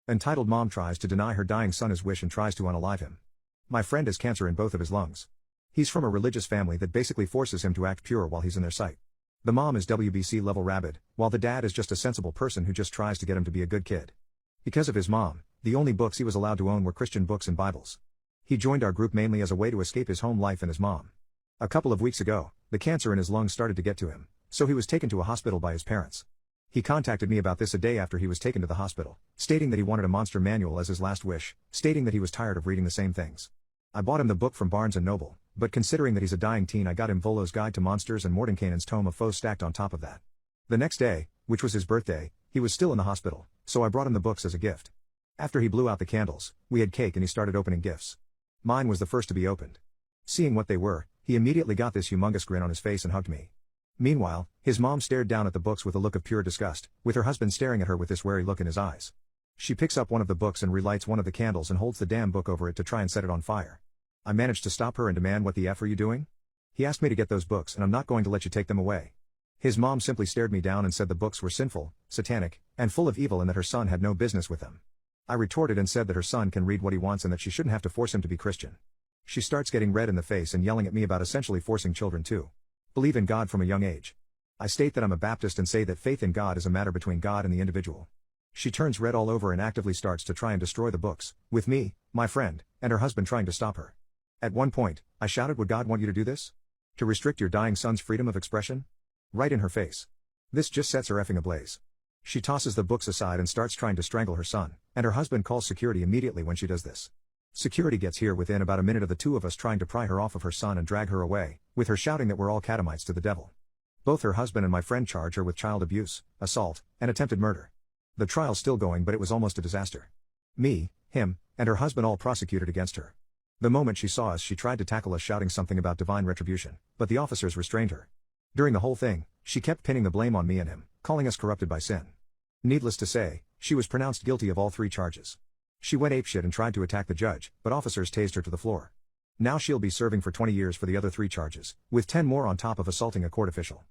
Entitled mom tries to deny her dying son his wish and tries to unalive him. My friend has cancer in both of his lungs. He's from a religious family that basically forces him to act pure while he's in their sight. The mom is WBC level rabid, while the dad is just a sensible person who just tries to get him to be a good kid. Because of his mom, the only books he was allowed to own were Christian books and Bibles. He joined our group mainly as a way to escape his home life and his mom. A couple of weeks ago, the cancer in his lungs started to get to him, so he was taken to a hospital by his parents. He contacted me about this a day after he was taken to the hospital, stating that he wanted a monster manual as his last wish, stating that he was tired of reading the same things. I bought him the book from Barnes & Noble, but considering that he's a dying teen, I got him Volo's Guide to Monsters and Mordenkainen's Tome of Foes stacked on top of that. The next day, which was his birthday, he was still in the hospital, so I brought him the books as a gift. After he blew out the candles, we had cake and he started opening gifts. Mine was the first to be opened. Seeing what they were, he immediately got this humongous grin on his face and hugged me. Meanwhile, his mom stared down at the books with a look of pure disgust, with her husband staring at her with this wary look in his eyes. She picks up one of the books and relights one of the candles and holds the damn book over it to try and set it on fire. I managed to stop her and demand, "What the F are you doing? He asked me to get those books and I'm not going to let you take them away." His mom simply stared me down and said the books were sinful, satanic, and full of evil and that her son had no business with them. I retorted and said that her son can read what he wants and that she shouldn't have to force him to be Christian. She starts getting red in the face and yelling at me about essentially forcing children to believe in God from a young age. I state that I'm a Baptist and say that faith in God is a matter between God and the individual. She turns red all over and actively starts to try and destroy the books, with me, my friend, and her husband trying to stop her. At one point, I shouted, "Would God want you to do this? To restrict your dying son's freedom of expression?" Right in her face. This just sets her effing ablaze. She tosses the books aside and starts trying to strangle her son, and her husband calls security immediately when she does this. Security gets here within about a minute of the two of us trying to pry her off of her son and drag her away, with her shouting that we're all catamites to the devil. Both her husband and my friend charge her with child abuse, assault, and attempted murder. The trial's still going, but it was almost a disaster. Me, him, and her husband all prosecuted against her. The moment she saw us, she tried to tackle us shouting something about divine retribution, but the officers restrained her. During the whole thing, she kept pinning the blame on me and him, calling us corrupted by sin. Needless to say, she was pronounced guilty of all 3 charges. She went apeshit and tried to attack the judge, but officers tased her to the floor. Now she'll be serving for 20 years for the other 3 charges, with 10 more on top of assaulting a court official.